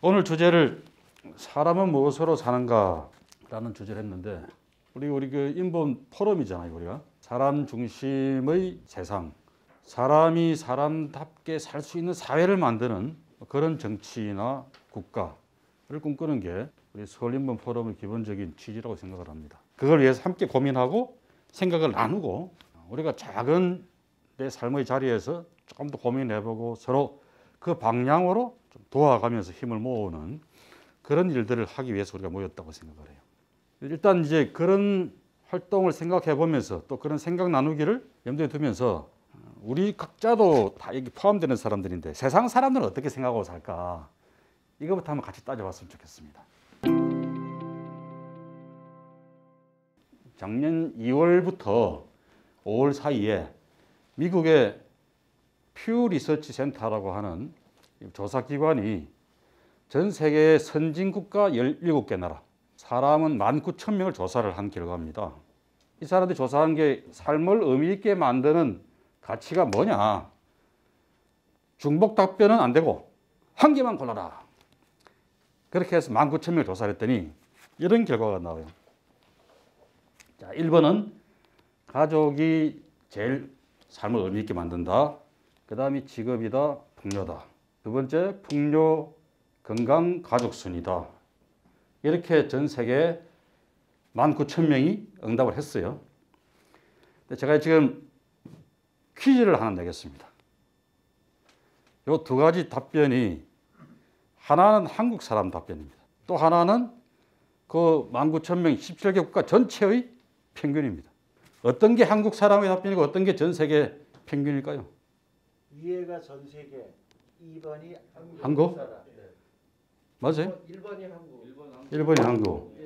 오늘 주제를 사람은 무엇으로 사는가라는 주제를 했는데 우리 그 인본 포럼이잖아요. 우리가 사람 중심의 세상, 사람이 사람답게 살 수 있는 사회를 만드는 그런 정치나 국가를 꿈꾸는 게 우리 서울인본 포럼의 기본적인 취지라고 생각을 합니다. 그걸 위해서 함께 고민하고 생각을 나누고 우리가 작은 내 삶의 자리에서 조금 더 고민해보고 서로 그 방향으로 좀 도와가면서 힘을 모으는 그런 일들을 하기 위해서 우리가 모였다고 생각을 해요. 일단 이제 그런 활동을 생각해 보면서 또 그런 생각 나누기를 염두에 두면서 우리 각자도 다 여기 포함되는 사람들인데 세상 사람들은 어떻게 생각하고 살까? 이거부터 한번 같이 따져봤으면 좋겠습니다. 작년 2월부터 5월 사이에 미국의 퓨 리서치 센터라고 하는 조사기관이 전 세계의 선진국가 17개 나라, 사람은 19,000명을 조사를 한 결과입니다. 이 사람들이 조사한 게 삶을 의미 있게 만드는 가치가 뭐냐? 중복 답변은 안 되고 한 개만 골라라. 그렇게 해서 19,000명을 조사를 했더니 이런 결과가 나와요. 자, 1번은 가족이 제일 삶을 의미 있게 만든다. 그 다음이 직업이다, 풍요다. 두 번째, 풍요, 건강, 가족 순이다. 이렇게 전 세계 19,000명이 응답을 했어요. 근데 제가 지금 퀴즈를 하나 내겠습니다. 이 두 가지 답변이 하나는 한국 사람 답변입니다. 또 하나는 그 19,000명 17개 국가 전체의 평균입니다. 어떤 게 한국 사람의 답변이고 어떤 게 전 세계 평균일까요? 위에가 전 세계, 2번이 한국? 사람. 맞아요? 1번이 한국. 1번이 한국,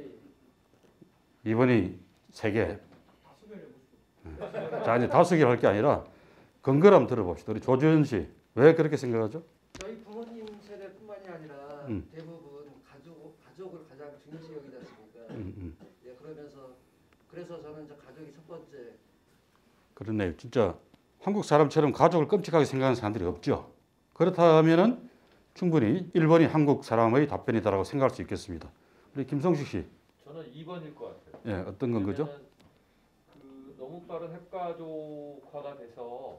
2번이 세계. 자, 이제 다섯 개를 할 게 아니라 근거를 한번 들어봅시다. 우리 조주현 씨, 왜 그렇게 생각하죠? 저희 부모님 세대뿐만이 아니라 대부분 가족을 가장 중요시 여기지 않습니까? 예, 그래서 저는 이제 가족이 첫 번째. 그렇네요. 진짜 한국 사람처럼 가족을 끔찍하게 생각하는 사람들이 없죠. 그렇다면은 충분히 1번이 한국 사람의 답변이다라고 생각할 수 있겠습니다. 우리 김성식 씨. 저는 2번일 것 같아요. 예, 어떤 건 거죠? 그 너무 빠른 핵가족화가 돼서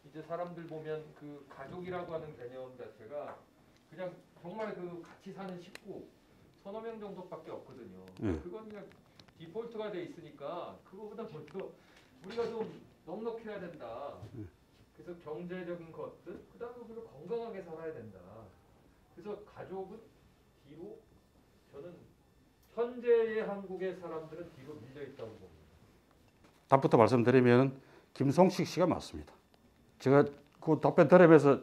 이제 사람들 보면 그 가족이라고 하는 개념 자체가 그냥 정말 그 같이 사는 식구 서너 명 정도밖에 없거든요. 그건 그냥 디폴트가 돼 있으니까 그거보다 먼저 우리가 좀 넉넉해야 된다. 그래서 경제적인 것들, 그다음에 우리가 건강하게 살아야 된다. 그래서 가족은 뒤로, 저는 현재의 한국의 사람들은 뒤로 밀려 있다고 봅니다. 답부터 말씀드리면 김성식 씨가 맞습니다. 제가 그 답변 드립에서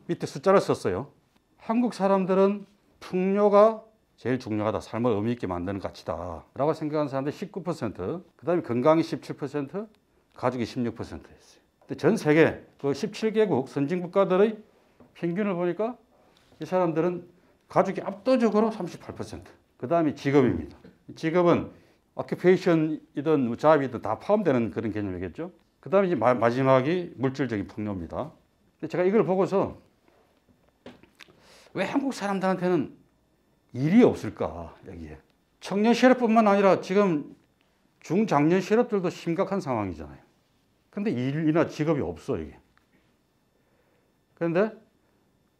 밑에 숫자를 썼어요. 한국 사람들은 풍요가 제일 중요하다. 삶을 의미 있게 만드는 가치다 라고 생각하는 사람들이 19%, 그 다음에 건강이 17%, 가족이 16%였어요. 근데 전 세계 그 17개국 선진국가들의 평균을 보니까 이 사람들은 가족이 압도적으로 38%, 그 다음이 직업입니다. 직업은 오큐페이션이든 잡이든 다 포함되는 그런 개념이겠죠. 그 다음에 이제 마지막이 물질적인 풍요입니다. 근데 제가 이걸 보고서 왜 한국 사람들한테는 일이 없을까, 여기에. 청년 실업뿐만 아니라 지금 중장년 실업들도 심각한 상황이잖아요. 근데 일이나 직업이 없어, 이게. 그런데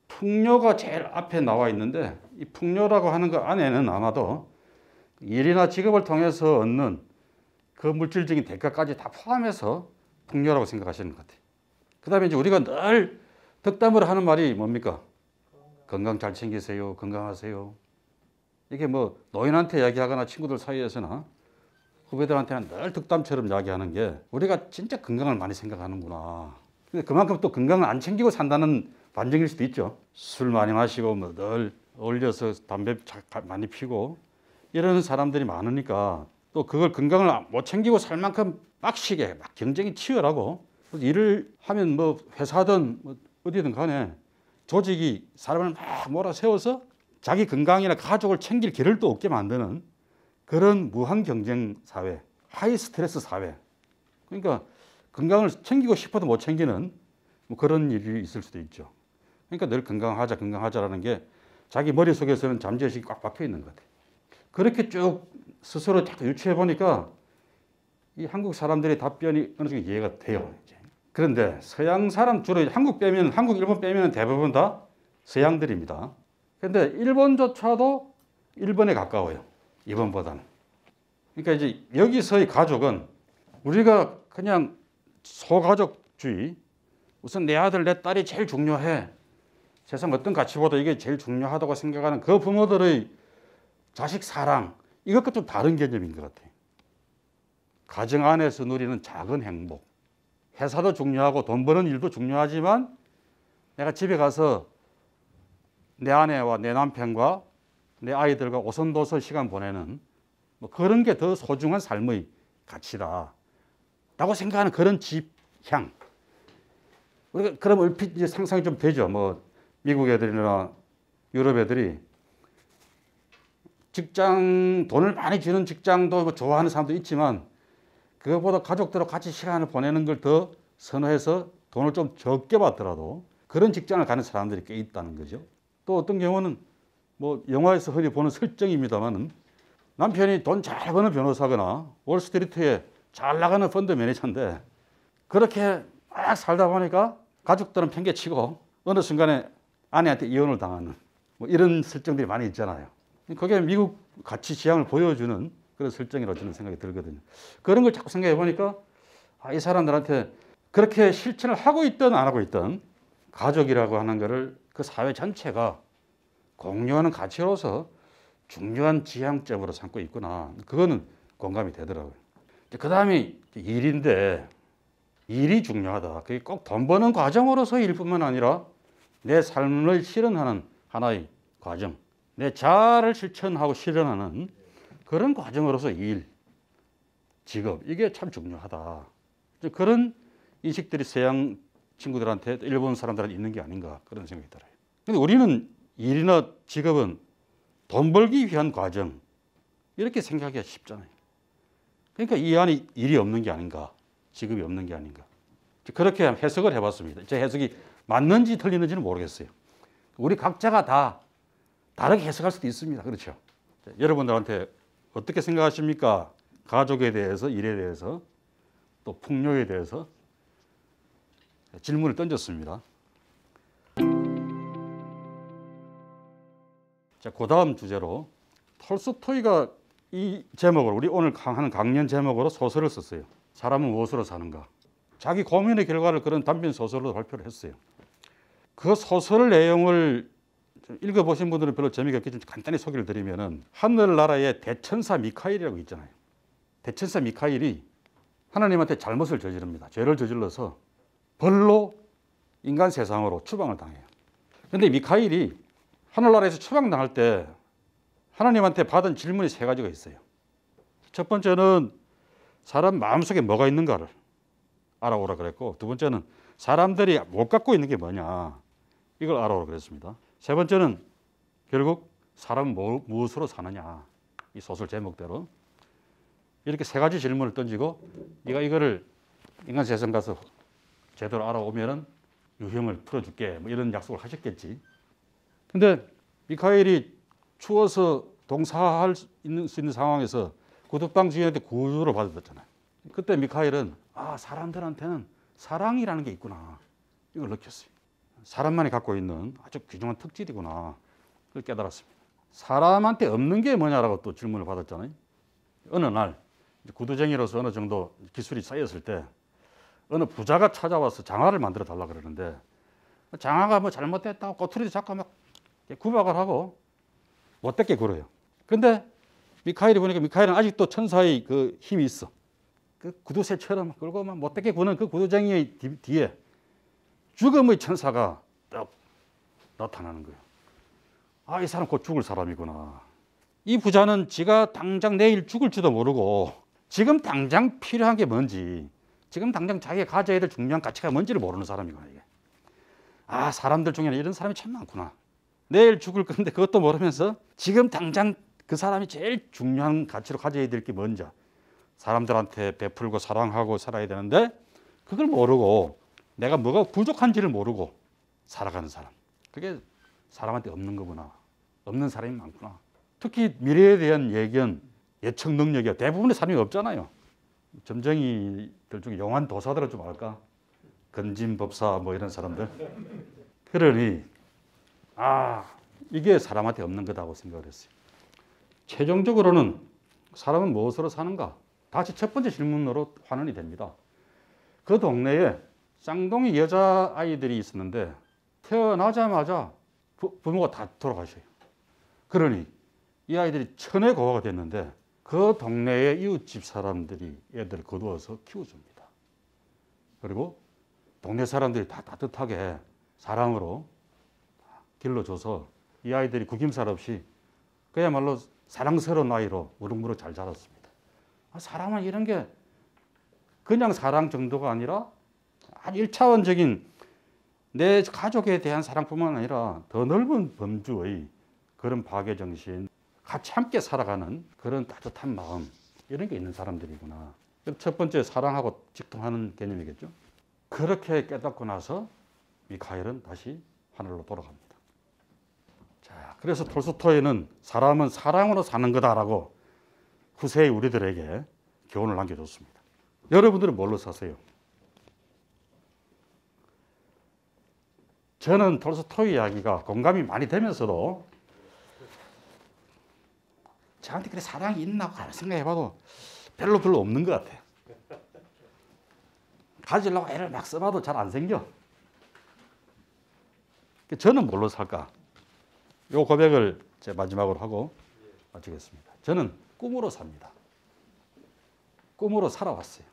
풍요가 제일 앞에 나와 있는데 이 풍요라고 하는 것 안에는 아마도 일이나 직업을 통해서 얻는 그 물질적인 대가까지 다 포함해서 풍요라고 생각하시는 것 같아요. 그 다음에 이제 우리가 늘 덕담으로 하는 말이 뭡니까? 건강 잘 챙기세요. 건강하세요. 이게 뭐 노인한테 이야기하거나 친구들 사이에서나 후배들한테는 늘 덕담처럼 이야기하는 게 우리가 진짜 건강을 많이 생각하는구나. 근데 그만큼 또 건강을 안 챙기고 산다는 반증일 수도 있죠. 술 많이 마시고 뭐 늘 어울려서 담배 많이 피고 이런 사람들이 많으니까 또 그걸 건강을 못 챙기고 살 만큼 빡시게 막 경쟁이 치열하고 일을 하면 뭐 회사든 뭐 어디든 간에 조직이 사람을 막 몰아세워서 자기 건강이나 가족을 챙길 길을 또 없게 만드는 그런 무한 경쟁 사회, 하이 스트레스 사회. 그러니까 건강을 챙기고 싶어도 못 챙기는 뭐 그런 일이 있을 수도 있죠. 그러니까 늘 건강하자라는 게 자기 머릿속에서는 잠재의식이 꽉 박혀 있는 것 같아요. 그렇게 쭉 스스로 자꾸 유추해 보니까 이 한국 사람들의 답변이 어느 정도 이해가 돼요. 이제. 그런데 서양 사람 주로 한국, 일본 빼면 대부분 다 서양들입니다. 그런데 일본조차도 일본에 가까워요. 일본보다는. 그러니까 이제 여기서의 가족은 우리가 그냥 소가족주의, 우선 내 아들, 내 딸이 제일 중요해. 세상 어떤 가치보다 이게 제일 중요하다고 생각하는 그 부모들의 자식 사랑, 이것과 좀 다른 개념인 것 같아요. 가정 안에서 누리는 작은 행복. 회사도 중요하고 돈 버는 일도 중요하지만 내가 집에 가서 내 아내와 내 남편과 내 아이들과 오손도손 시간 보내는 뭐 그런 게 더 소중한 삶의 가치다 라고 생각하는 그런 집향. 우리가 그럼 얼핏 이제 상상이 좀 되죠. 뭐 미국 애들이나 유럽 애들이 직장, 돈을 많이 주는 직장도 뭐 좋아하는 사람도 있지만 그것보다 가족들하고 같이 시간을 보내는 걸 더 선호해서 돈을 좀 적게 받더라도 그런 직장을 가는 사람들이 꽤 있다는 거죠. 또 어떤 경우는 뭐 영화에서 흔히 보는 설정입니다만은 남편이 돈 잘 버는 변호사거나 월스트리트에 잘 나가는 펀드 매니저인데 그렇게 막 살다 보니까 가족들은 팽개치고 어느 순간에 아내한테 이혼을 당하는 뭐 이런 설정들이 많이 있잖아요. 그게 미국 가치 지향을 보여주는 그런 설정이라고 저는 생각이 들거든요. 그런 걸 자꾸 생각해 보니까 이 사람들한테 그렇게 실천을 하고 있든 안 하고 있든 가족이라고 하는 거를 그 사회 전체가 공유하는 가치로서 중요한 지향점으로 삼고 있구나. 그거는 공감이 되더라고요. 그 다음이 일인데 일이 중요하다. 그게 꼭 돈 버는 과정으로서 일뿐만 아니라 내 삶을 실현하는 하나의 과정, 내 자아를 실천하고 실현하는 그런 과정으로서 일, 직업, 이게 참 중요하다. 그런 인식들이 서양 친구들한테 일본 사람들한테 있는 게 아닌가 그런 생각이 들어요. 근데 우리는 일이나 직업은 돈 벌기 위한 과정 이렇게 생각하기가 쉽잖아요. 그러니까 이 안에 일이 없는 게 아닌가, 직업이 없는 게 아닌가. 그렇게 해석을 해봤습니다. 제 해석이 맞는지 틀리는지는 모르겠어요. 우리 각자가 다 다르게 해석할 수도 있습니다. 그렇죠? 여러분들한테 어떻게 생각하십니까? 가족에 대해서, 일에 대해서, 또 풍요에 대해서 질문을 던졌습니다. 자, 그 다음 주제로 톨스토이가 이 제목을 우리 오늘 하는 강연 제목으로 소설을 썼어요. 사람은 무엇으로 사는가. 자기 고민의 결과를 그런 단편 소설로 발표를 했어요. 그 소설 내용을 읽어보신 분들은 별로 재미가 없겠지만 간단히 소개를 드리면은 하늘나라의 대천사 미카엘이라고 있잖아요. 대천사 미카엘이 하나님한테 잘못을 저지릅니다. 죄를 저질러서 벌로 인간 세상으로 추방을 당해요. 그런데 미카엘이 하늘나라에서 추방당할 때 하나님한테 받은 질문이 세 가지가 있어요. 첫 번째는 사람 마음속에 뭐가 있는가를 알아오라 그랬고, 두 번째는 사람들이 못 갖고 있는 게 뭐냐 이걸 알아오라 그랬습니다. 세 번째는 결국 사람은 무엇으로 사느냐, 이 소설 제목대로 이렇게 세 가지 질문을 던지고 네가 이거를 인간 세상 가서 제대로 알아오면은 유형을 풀어줄게 뭐 이런 약속을 하셨겠지. 근데 미카엘이 추워서 동사할 수 있는 상황에서 구두방 주인한테 구조를 받았잖아요. 그때 미카엘은 사람들한테는 사랑이라는 게 있구나 이걸 느꼈어요. 사람만이 갖고 있는 아주 귀중한 특질이구나 그걸 깨달았습니다. 사람한테 없는 게 뭐냐라고 또 질문을 받았잖아요. 어느 날 구두쟁이로서 어느 정도 기술이 쌓였을 때 어느 부자가 찾아와서 장화를 만들어 달라 그러는데 장화가 뭐 잘못됐다고 꼬투리도 잡고 막 구박을 하고 못되게 굴어요. 근데 미카엘이 보니까 미카엘은 아직도 천사의 그 힘이 있어. 그 구두쇠처럼 끌고 막 못되게 구는 그 구두쟁이의 뒤에 죽음의 천사가 딱 나타나는 거예요. 이 사람 곧 죽을 사람이구나. 이 부자는 지가 당장 내일 죽을지도 모르고 지금 당장 필요한 게 뭔지, 지금 당장 자기가 가져야 될 중요한 가치가 뭔지를 모르는 사람이구나 이게. 사람들 중에는 이런 사람이 참 많구나. 내일 죽을 건데 그것도 모르면서 지금 당장 그 사람이 제일 중요한 가치로 가져야 될 게 뭔지, 사람들한테 베풀고 사랑하고 살아야 되는데 그걸 모르고 내가 뭐가 부족한지를 모르고 살아가는 사람. 그게 사람한테 없는 거구나. 없는 사람이 많구나. 특히 미래에 대한 예견, 예측 능력이 대부분의 사람이 없잖아요. 점쟁이들 중에 용한 도사들은 좀 알까? 건진법사 뭐 이런 사람들. 그러니 이게 사람한테 없는 거다고 생각을 했어요. 최종적으로는 사람은 무엇으로 사는가? 다시 첫 번째 질문으로 환원이 됩니다. 그 동네에 쌍둥이 여자아이들이 있었는데 태어나자마자 부모가 다 돌아가셔요. 그러니 이 아이들이 천의 고아가 됐는데 그 동네의 이웃집 사람들이 애들을 거두어서 키워줍니다. 그리고 동네 사람들이 다 따뜻하게 사랑으로 길러줘서 이 아이들이 구김살 없이 그야말로 사랑스러운 아이로 무럭무럭 잘 자랐습니다. 사람은 이런 게 그냥 사랑 정도가 아니라 아주 1차원적인 내 가족에 대한 사랑뿐만 아니라 더 넓은 범주의 그런 박애정신, 같이 함께 살아가는 그런 따뜻한 마음, 이런 게 있는 사람들이구나. 첫 번째 사랑하고 직통하는 개념이겠죠. 그렇게 깨닫고 나서 미카엘은 다시 하늘로 돌아갑니다. 자, 그래서 톨스토이는 사람은 사랑으로 사는 거다라고 후세의 우리들에게 교훈을 남겨줬습니다. 여러분들은 뭘로 사세요? 저는 톨스토이 이야기가 공감이 많이 되면서도 저한테 그래 사랑이 있나 생각해봐도 별로 없는 것 같아요. 가지려고 애를 막 써봐도 잘 안 생겨. 저는 뭘로 살까? 이 고백을 제 마지막으로 하고 마치겠습니다. 저는 꿈으로 삽니다. 꿈으로 살아왔어요.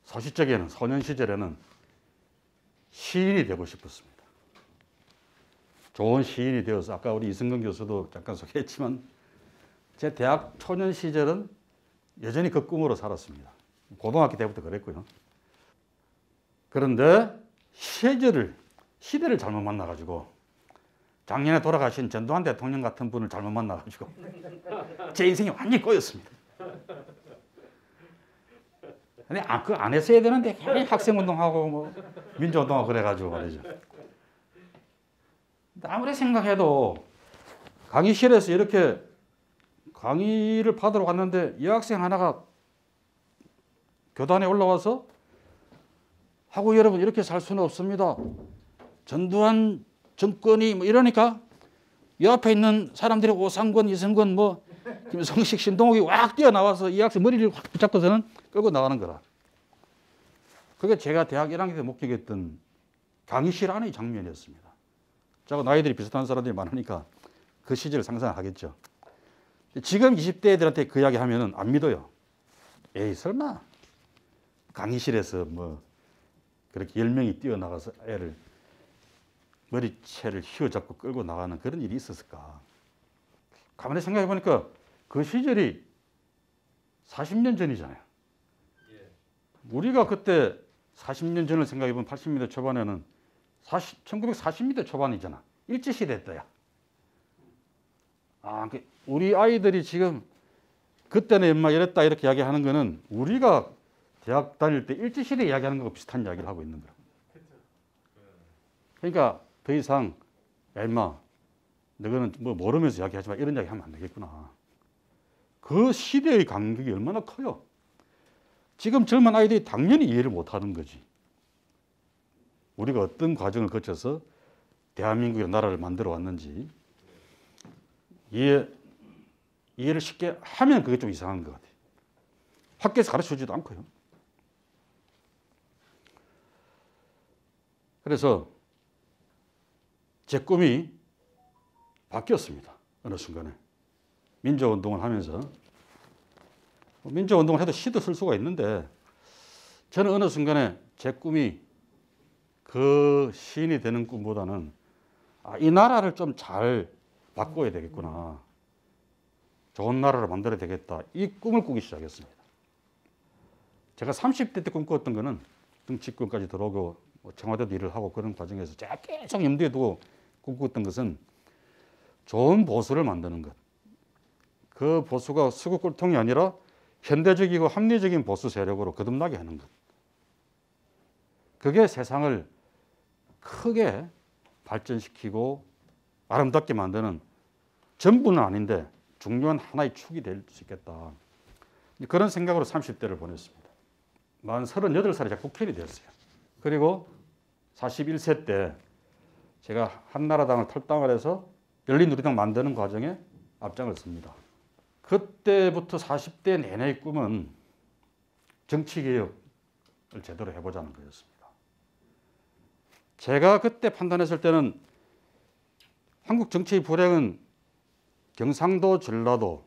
소시적에는 소년 시절에는 시인이 되고 싶었습니다. 좋은 시인이 되어서 아까 우리 이승근 교수도 잠깐 소개했지만 제 대학 초년 시절은 여전히 그 꿈으로 살았습니다. 고등학교 때부터 그랬고요. 그런데 시대를 잘못 만나가지고 작년에 돌아가신 전두환 대통령 같은 분을 잘못 만나가지고 제 인생이 완전히 꼬였습니다. 근데 그 안 했어야 되는데 학생운동하고 뭐 민주운동하고 그래가지고 말이죠. 아무리 생각해도 강의실에서 이렇게 강의를 받으러 갔는데 여학생 하나가 교단에 올라와서 하고 여러분 이렇게 살 수는 없습니다. 전두환 정권이 뭐 이러니까 옆에 있는 사람들이 오상권, 이승권, 뭐 김성식, 신동욱이 확 뛰어나와서 이 학생 머리를 확 붙잡고서는 끌고 나가는 거라. 그게 제가 대학 1학년 때 목격했던 강의실 안의 장면이었습니다. 저하고 나이들이 비슷한 사람들이 많으니까 그 시절을 상상하겠죠. 지금 20대 애들한테 그 이야기 하면은 안 믿어요. 에이 설마 강의실에서 뭐 그렇게 10명이 뛰어나가서 애를 머리채를 휘어잡고 끌고 나가는 그런 일이 있었을까. 가만히 생각해 보니까 그 시절이 40년 전이잖아요. 우리가 그때 40년 전을 생각해 보면 80년대 초반에는 1940년대 초반이잖아. 일제시대 때야. 우리 아이들이 지금 그때는 엄마 이랬다 이렇게 이야기하는 거는 우리가 대학 다닐 때 일제시대 이야기하는 거하고 비슷한 이야기를 하고 있는 거야. 그러니까 더 이상 야 임마 너희는 뭐 모르면서 이야기하지 마 이런 이야기 하면 안 되겠구나. 그 시대의 간격이 얼마나 커요. 지금 젊은 아이들이 당연히 이해를 못하는 거지. 우리가 어떤 과정을 거쳐서 대한민국의 나라를 만들어 왔는지 이해를 쉽게 하면 그게 좀 이상한 것 같아요. 학교에서 가르쳐주지도 않고요. 그래서 제 꿈이 바뀌었습니다. 어느 순간에. 민주운동을 하면서. 민주운동을 해도 시도 쓸 수가 있는데 저는 어느 순간에 제 꿈이 그 시인이 되는 꿈보다는 이 나라를 좀 잘 바꿔야 되겠구나. 좋은 나라를 만들어야 되겠다. 이 꿈을 꾸기 시작했습니다. 제가 30대 때 꿈꿨던 거는 정치권까지 들어오고 청와대도 일을 하고 그런 과정에서 제가 계속 염두에 두고 꿈꿨던 것은 좋은 보수를 만드는 것. 그 보수가 수구 꼴통이 아니라 현대적이고 합리적인 보수 세력으로 거듭나게 하는 것. 그게 세상을 크게 발전시키고 아름답게 만드는 전부는 아닌데 중요한 하나의 축이 될 수 있겠다. 그런 생각으로 30대를 보냈습니다. 만 38살에 제가 국회의원이 되었어요. 그리고 41세 때 제가 한나라당을 탈당을 해서 열린우리당 만드는 과정에 앞장을 섭니다. 그때부터 40대 내내의 꿈은 정치개혁을 제대로 해보자는 거였습니다. 제가 그때 판단했을 때는 한국 정치의 불행은 경상도, 전라도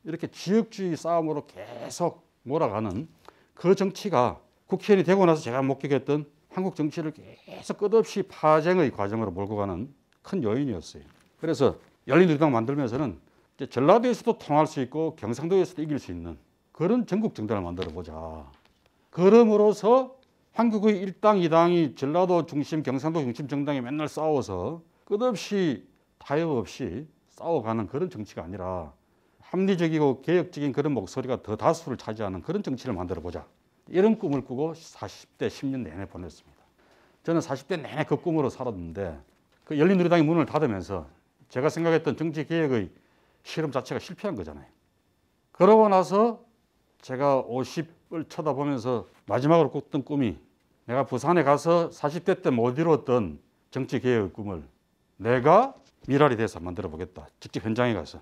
이렇게 지역주의 싸움으로 계속 몰아가는 그 정치가 국회의원이 되고 나서 제가 목격했던 한국 정치를 계속 끝없이 파쟁의 과정으로 몰고 가는 큰 요인이었어요. 그래서 열린우리당 만들면서는 이제 전라도에서도 통할 수 있고 경상도에서도 이길 수 있는 그런 전국 정당을 만들어 보자. 그럼으로써 한국의 일당, 이당이 전라도 중심, 경상도 중심 정당이 맨날 싸워서 끝없이 타협 없이 싸워가는 그런 정치가 아니라 합리적이고 개혁적인 그런 목소리가 더 다수를 차지하는 그런 정치를 만들어 보자. 이런 꿈을 꾸고 40대 10년 내내 보냈습니다. 저는 40대 내내 그 꿈으로 살았는데 그 열린우리당이 문을 닫으면서 제가 생각했던 정치개혁의 실험 자체가 실패한 거잖아요. 그러고 나서 제가 50을 쳐다보면서 마지막으로 꿨던 꿈이 내가 부산에 가서 40대 때 못 이루었던 정치개혁의 꿈을 내가 미랄이 돼서 만들어 보겠다. 직접 현장에 가서.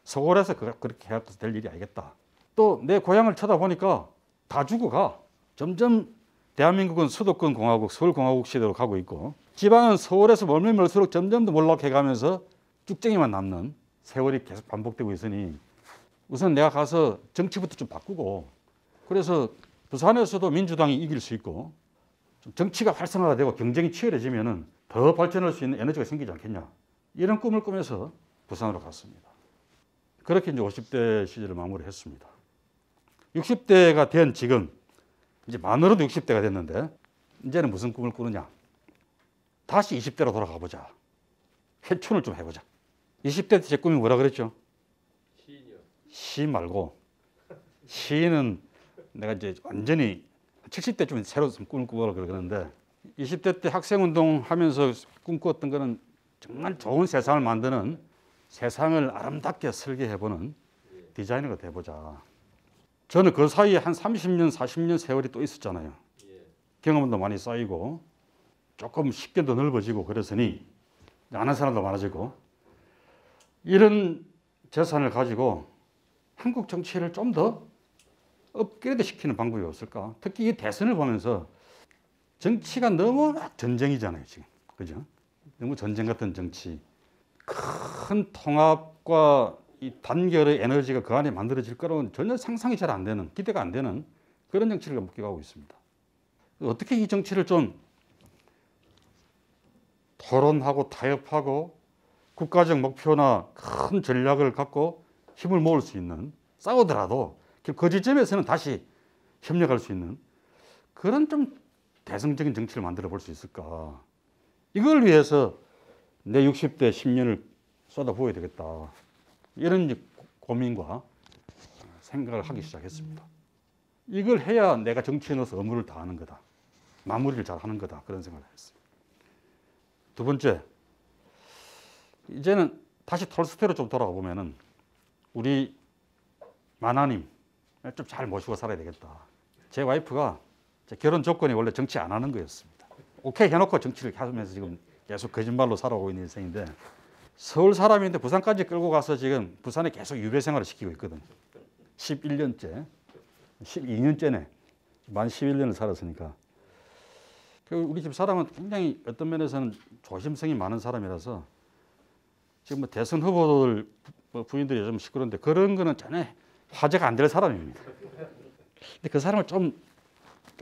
서울에서 그렇게 해서 될 일이 아니겠다. 또 내 고향을 쳐다보니까 다 죽어가. 점점 대한민국은 수도권 공화국, 서울공화국 시대로 가고 있고 지방은 서울에서 멀면 멀수록 점점 더 몰락해 가면서 쭉쟁이만 남는 세월이 계속 반복되고 있으니 우선 내가 가서 정치부터 좀 바꾸고 그래서 부산에서도 민주당이 이길 수 있고 좀 정치가 활성화가 되고 경쟁이 치열해지면은 더 발전할 수 있는 에너지가 생기지 않겠냐. 이런 꿈을 꾸면서 부산으로 갔습니다. 그렇게 이제 50대 시절을 마무리했습니다. 60대가 된 지금 이제 만으로도 60대가 됐는데 이제는 무슨 꿈을 꾸느냐. 다시 20대로 돌아가 보자. 회춘을 좀 해보자. 20대 때 제 꿈이 뭐라 그랬죠? 시인이요. 시인 말고 시인은 내가 이제 완전히 70대쯤 새로 꿈을 꾸라 그러는데 20대 때 학생운동 하면서 꿈꾸었던 거는 정말 좋은 세상을 만드는 세상을 아름답게 설계해보는 디자이너가 돼보자. 저는 그 사이에 한 30년, 40년 세월이 또 있었잖아요. 경험도 많이 쌓이고 조금 식견도 넓어지고 그랬으니 아는 사람도 많아지고 이런 재산을 가지고 한국 정치를 좀 더 업그레이드 시키는 방법이 없을까? 특히 이 대선을 보면서 정치가 너무 막 전쟁이잖아요, 지금. 그죠? 너무 전쟁 같은 정치. 큰 통합과 이 단결의 에너지가 그 안에 만들어질 거라고는 전혀 상상이 잘 안 되는, 기대가 안 되는 그런 정치를 목격하고 있습니다. 어떻게 이 정치를 좀 토론하고 타협하고 국가적 목표나 큰 전략을 갖고 힘을 모을 수 있는, 싸우더라도 그 지점에서는 다시 협력할 수 있는 그런 좀 대승적인 정치를 만들어 볼 수 있을까. 이걸 위해서 내 60대 10년을 쏟아부어야 되겠다. 이런 고민과 생각을 하기 시작했습니다. 이걸 해야 내가 정치인으로서 업무를 다하는 거다. 마무리를 잘 하는 거다. 그런 생각을 했어요. 두 번째, 이제는 다시 톨스토이로 좀 돌아가 보면은 우리 만화님 좀 잘 모시고 살아야 되겠다. 제 와이프가 제 결혼 조건이 원래 정치 안 하는 거였습니다. 오케이 해놓고 정치를 하면서 지금 계속 거짓말로 살아오고 있는 인생인데 서울 사람인데 부산까지 끌고 가서 지금 부산에 계속 유배 생활을 시키고 있거든요. 11년째, 12년째네. 만 11년을 살았으니까. 우리 집 사람은 굉장히 어떤 면에서는 조심성이 많은 사람이라서 지금 뭐 대선 후보들 부인들이 좀 시끄러운데 그런 거는 전혀 화제가 안 될 사람입니다. 근데 그 사람을 좀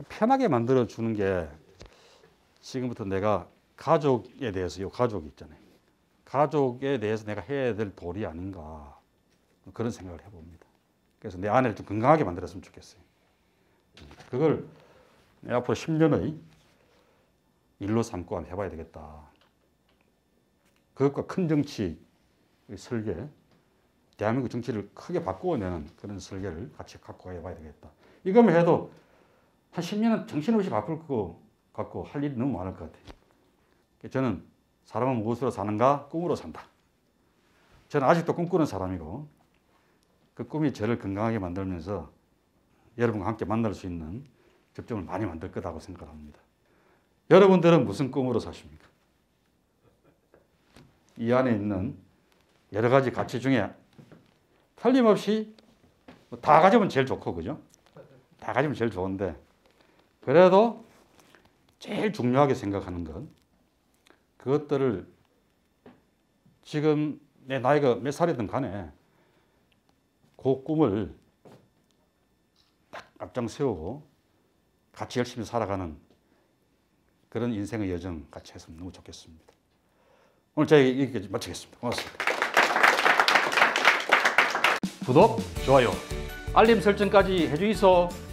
편하게 만들어 주는 게 지금부터 내가 가족에 대해서 이 가족이 있잖아요. 가족에 대해서 내가 해야 될 도리 아닌가 그런 생각을 해봅니다. 그래서 내 아내를 좀 건강하게 만들었으면 좋겠어요. 그걸 내 앞으로 10년의 일로 삼고 한번 해봐야 되겠다. 그것과 큰 정치 설계, 대한민국 정치를 크게 바꾸어내는 그런 설계를 같이 갖고 해봐야 되겠다. 이거만 해도 한 10년은 정신없이 바쁠 거 갖고 할 일이 너무 많을 것 같아요. 저는 사람은 무엇으로 사는가? 꿈으로 산다. 저는 아직도 꿈꾸는 사람이고 그 꿈이 저를 건강하게 만들면서 여러분과 함께 만날 수 있는 접점을 많이 만들 거라고 생각합니다. 여러분들은 무슨 꿈으로 사십니까? 이 안에 있는 여러 가지 가치 중에 틀림없이 다 가지면 제일 좋고, 그죠? 다 가지면 제일 좋은데 그래도 제일 중요하게 생각하는 건 그것들을 지금 내 나이가 몇 살이든 간에 그 꿈을 딱 앞장 세우고 같이 열심히 살아가는 그런 인생의 여정 같이 했으면 너무 좋겠습니다. 오늘 제가 여기까지 마치겠습니다. 고맙습니다. 구독, 좋아요, 알림 설정까지 해주이소.